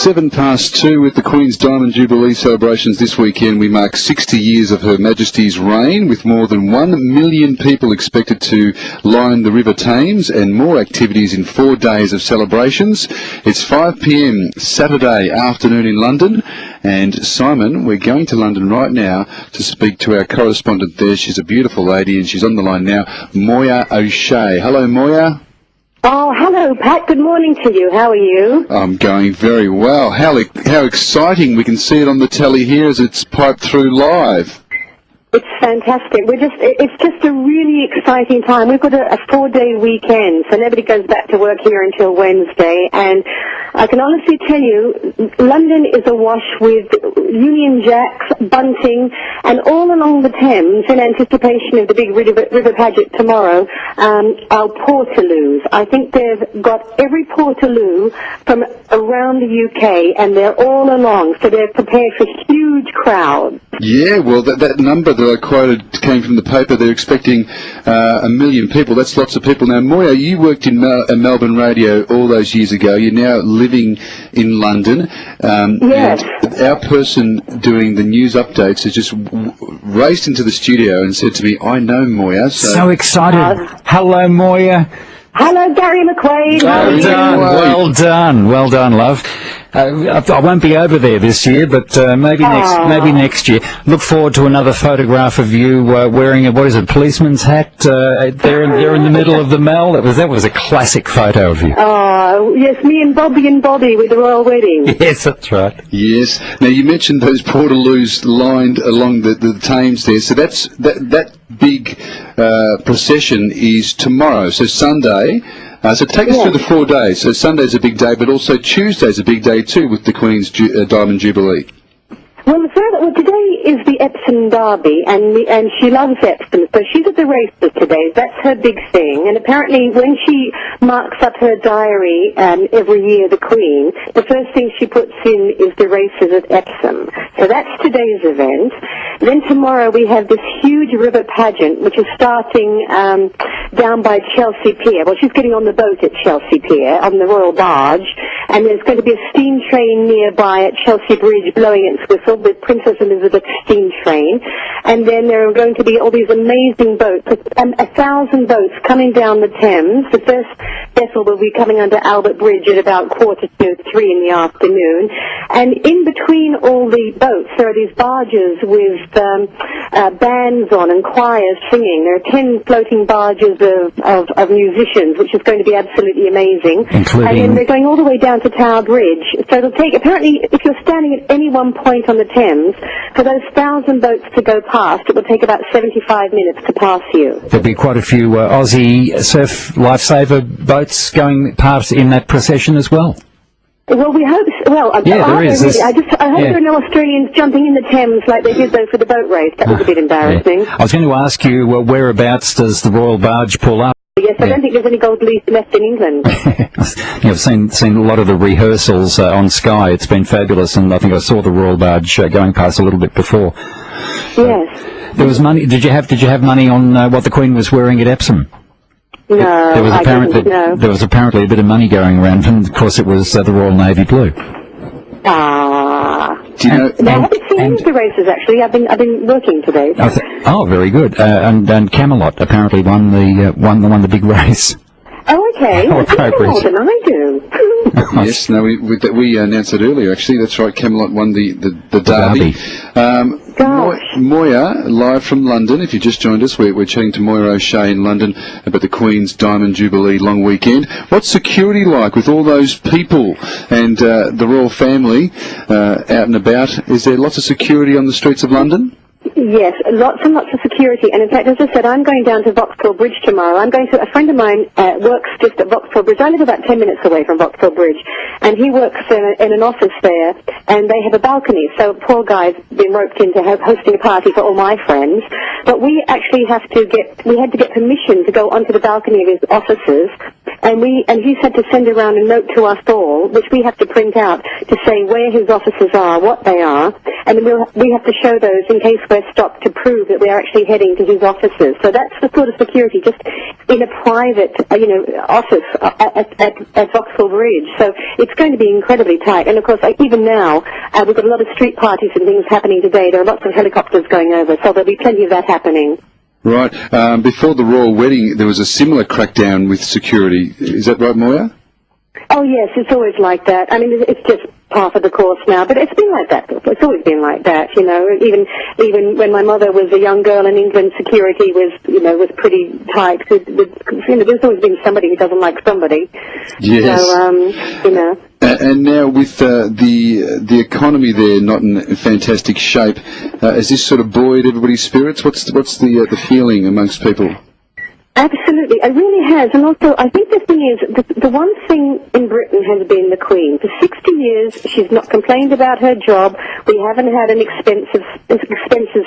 2:07 with the Queen's Diamond Jubilee celebrations this weekend. We mark 60 years of Her Majesty's reign, with more than 1 million people expected to line the River Thames, and more activities in 4 days of celebrations. It's 5 p.m. Saturday afternoon in London, and Simon, we're going to London right now to speak to our correspondent there. She's a beautiful lady, and she's on the line now, Moya O'Shea. Hello, Moya. Oh, hello, Pat. Good morning to you. How are you? I'm going very well. How exciting. We can see it on the telly here as it's piped through live. It's fantastic. It's just a really exciting time. We've got a 4-day weekend, so nobody goes back to work here until Wednesday. And I can honestly tell you, London is awash with Union Jacks, bunting, and all along the Thames, in anticipation of the big river pageant tomorrow, our portaloos. I think they've got every portaloo from around the UK, and they're all along, so they're prepared for huge crowds. Yeah, well, that number that I quoted came from the paper. They're expecting 1 million people. That's lots of people. Now, Moya, you worked in Melbourne radio all those years ago. You're now living in London. Yes. And our person doing the news updates has just raced into the studio and said to me, I know Moya. So excited. Hello, Moya. Hello, Gary McQuade. Well done, love. I won't be over there this year, but maybe next year. Look forward to another photograph of you wearing a policeman's hat there in the middle of the Mall. That was a classic photo of you. Oh, yes, me and Bobby with the royal wedding. Yes, that's right. Yes. Now, you mentioned those portaloos lined along the Thames there. So that big procession is tomorrow, so Sunday. So take us through the 4 days. So Sunday's a big day, but also Tuesday's a big day too with the Queen's Diamond Jubilee. Well, today is the Epsom Derby, and she loves Epsom, so she's at the races today. That's her big thing. And apparently, when she marks up her diary every year, the Queen, the first thing she puts in is the races at Epsom. So that's today's event. Then tomorrow we have this huge river pageant, which is starting down by Chelsea Pier. Well, she's getting on the boat at Chelsea Pier, on the Royal Barge, and there's going to be a steam train nearby at Chelsea Bridge blowing its whistle with Princess Elizabeth's steam train. And then there are going to be all these amazing boats, 1,000 boats coming down the Thames. The first vessel will be coming under Albert Bridge at about 2:45 in the afternoon. And in between all the boats, there are these barges with bands on and choirs singing. There are 10 floating barges of musicians, which is going to be absolutely amazing. And then they're going all the way down to Tower Bridge. So it'll take, apparently, if you're standing at any one point on the Thames, for those 1,000 boats to go past, it will take about 75 minutes to pass you. There'll be quite a few Aussie surf lifesaver boats going past in that procession as well. Well, we hope. There is. Really? I hope there are no Australians jumping in the Thames like they did though for the boat race. That was a bit embarrassing. Yeah. I was going to ask you, whereabouts does the Royal Barge pull up? Yes, I don't think there's any gold leaf left in England. I've seen a lot of the rehearsals on Sky. It's been fabulous, and I think I saw the Royal Barge going past a little bit before. Yes. There was money. Did you have money on what the Queen was wearing at Epsom? No, there was apparently a bit of money going around, and of course it was the Royal Navy Blue. Do you know? I haven't seen any of the races actually. I've been working today. Very good. And Camelot apparently won the big race. Oh, okay. More than I do. Yes, no, we announced it earlier. Actually, that's right. Camelot won the derby. Moya, live from London. If you just joined us, we're chatting to Moya O'Shea in London about the Queen's Diamond Jubilee long weekend. What's security like with all those people and the royal family out and about? Is there lots of security on the streets of London? Yes, lots and lots of security. And in fact, as I said, I'm going down to Vauxhall Bridge tomorrow. A friend of mine works just at Vauxhall Bridge. I live about 10 minutes away from Vauxhall Bridge. And he works in an office there, and they have a balcony. So poor guy's been roped into hosting a party for all my friends. But we actually had to get permission to go onto the balcony of his offices. And he's had to send around a note to us all, which we have to print out to say where his offices are, what they are, and we have to show those in case we're stop to prove that we're actually heading to his offices. So that's the sort of security, just in a private, office at Vauxhall Bridge. So it's going to be incredibly tight. And of course, even now, we've got a lot of street parties and things happening today. There are lots of helicopters going over, so there'll be plenty of that happening. Right. Before the royal wedding, there was a similar crackdown with security. Is that right, Moya? Oh, yes, it's always like that. I mean, it's just part of the course now, but it's been like that. It's always been like that, Even when my mother was a young girl in England, security was pretty tight. There's always been somebody who doesn't like somebody. Yes. So, And now with the economy there not in fantastic shape, has this sort of buoyed everybody's spirits? What's the feeling amongst people? Absolutely, it really has. And also, I think the thing is, the one thing in Britain has been the Queen. For 60 years, she's not complained about her job. We haven't had an expensive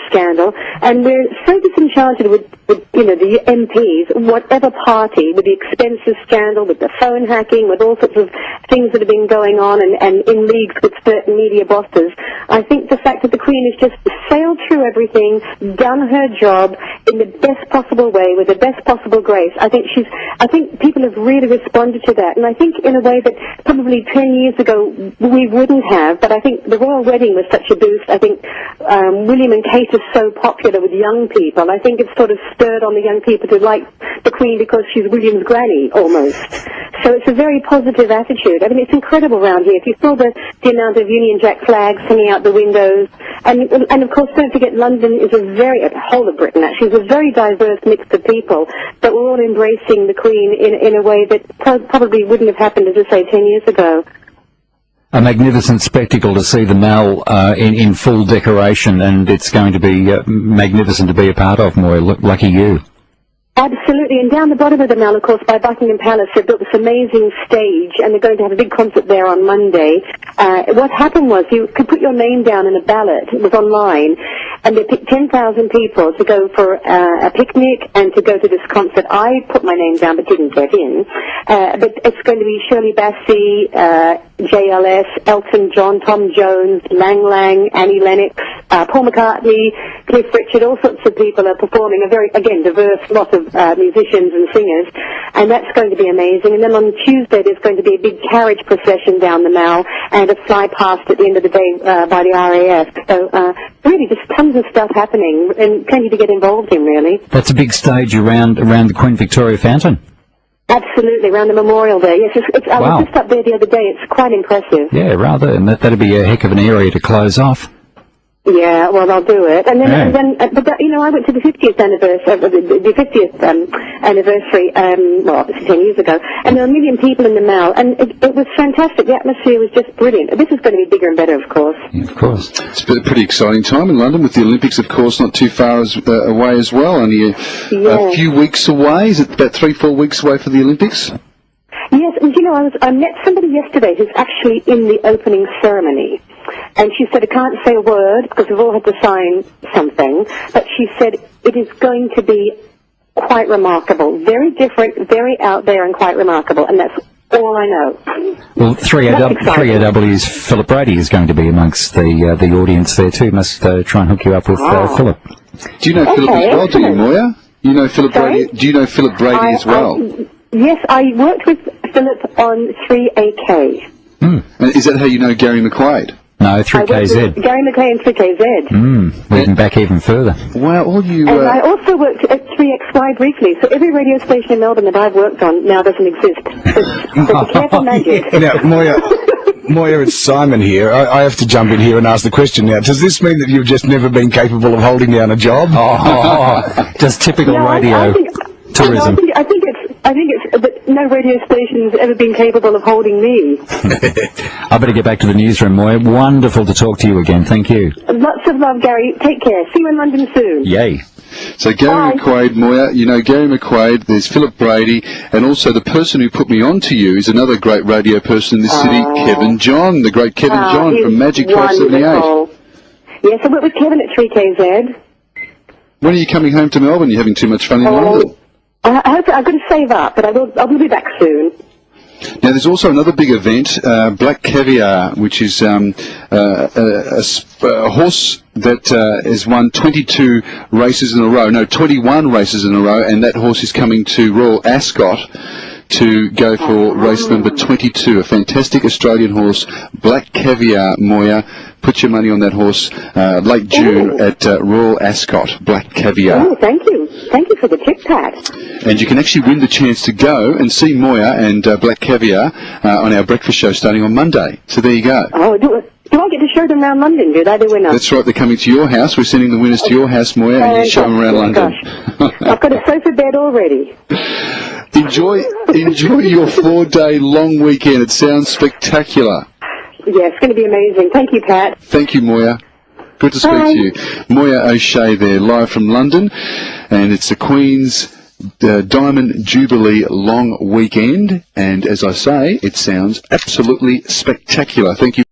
scandal. And we're so disenchanted with the MPs, whatever party, with the expensive scandal, with the phone hacking, with all sorts of things that have been going on and in leagues with certain media bosses. I think the fact that the Queen has just sailed through everything, done her job in the best possible way, with the best possible grace. I think people have really responded to that, and I think in a way that probably 10 years ago we wouldn't have, but I think the royal wedding was such a boost. I think William and Kate are so popular with young people. I think it's sort of stirred on the young people to like the Queen because she's William's granny, almost. So it's a very positive attitude. I mean, it's incredible around here. If you saw the amount of Union Jack flags hanging out the windows, and of course, don't forget, London is the whole of Britain actually, is a very diverse mix of people, but we're all embracing the Queen in a way that probably wouldn't have happened, as I say, 10 years ago. A magnificent spectacle to see the Mall in full decoration, and it's going to be magnificent to be a part of, Moya. Lucky you. Absolutely, and down the bottom of the Mall, of course, by Buckingham Palace, they've built this amazing stage, and they're going to have a big concert there on Monday. What happened was you could put your name down in a ballot. It was online, and they picked 10,000 people to go for a picnic and to go to this concert. I put my name down but didn't get in. But it's going to be Shirley Bassey, JLS, Elton John, Tom Jones, Lang Lang, Annie Lennox, Paul McCartney, Cliff Richard, all sorts of people are performing, a very, again, diverse lot of musicians and singers, and that's going to be amazing. And then on Tuesday there's going to be a big carriage procession down the Mall and a fly past at the end of the day by the RAF. So really just tons of stuff happening and plenty to get involved in, really. That's a big stage around the Queen Victoria Fountain. Absolutely, around the memorial there. Yes, I was just up there the other day. It's quite impressive. Yeah, rather, and that'd be a heck of an area to close off. Yeah, well, I'll do it. And then, I went to the 50th anniversary, obviously 10 years ago, and there were 1 million people in the Mall, and it was fantastic. The atmosphere was just brilliant. This is going to be bigger and better, of course. Yeah, of course. It's been a pretty exciting time in London with the Olympics, of course, not too far away as well. Only a few weeks away. Is it about 3-4 weeks away for the Olympics? Yes, and I met somebody yesterday who's actually in the opening ceremony. And she said, I can't say a word because we've all had to sign something, but she said it is going to be quite remarkable. Very different, very out there and quite remarkable, and that's all I know. Well, 3AW's Philip Brady is going to be amongst the audience there too. Must try and hook you up with Philip. Do you know Philip as well, do you, Moya? You know Philip Brady? Do you know Philip Brady as well? Yes, I worked with Philip on 3AK. And is that how you know Gary McQuade? No, 3KZ. Gary McQuade and 3KZ. Moving back even further. Wow, all you... And I also worked at 3XY briefly, so every radio station in Melbourne that I've worked on now doesn't exist. So be careful, magic. Now, Moya, it's Simon here. I have to jump in here and ask the question now. Does this mean that you've just never been capable of holding down a job? Just typical radio tourism. I think it's that no radio station's ever been capable of holding me. I better get back to the newsroom, Moya. Wonderful to talk to you again. Thank you. Lots of love, Gary. Take care. See you in London soon. Yay. So Gary McQuade, Moya, you know Gary McQuade, there's Philip Brady, and also the person who put me on to you is another great radio person in this city, Kevin John, the great Kevin John from Magic 1278. Yes, I work with Kevin at 3KZ. When are you coming home to Melbourne? You're having too much fun in London? I've got to save up, but I will be back soon. Now, there's also another big event, Black Caviar, which is a horse that has won 22 races in a row. No, 21 races in a row, and that horse is coming to Royal Ascot to go for race number 22. A fantastic Australian horse, Black Caviar, Moya. Put your money on that horse late June at Royal Ascot, Black Caviar. Oh, thank you. Thank you for the tip, Pat. And you can actually win the chance to go and see Moya and Black Caviar on our breakfast show starting on Monday. So there you go. Oh, do I get to show them around London, do they, the winners? That's right, they're coming to your house. We're sending the winners to your house, Moya, and you show them around London. Gosh. I've got a sofa bed already. Enjoy your 4-day long weekend. It sounds spectacular. Yeah, it's going to be amazing. Thank you, Pat. Thank you, Moya. Good to speak to you. Moya O'Shea there, live from London, and it's the Queen's Diamond Jubilee long weekend, and as I say, it sounds absolutely spectacular. Thank you.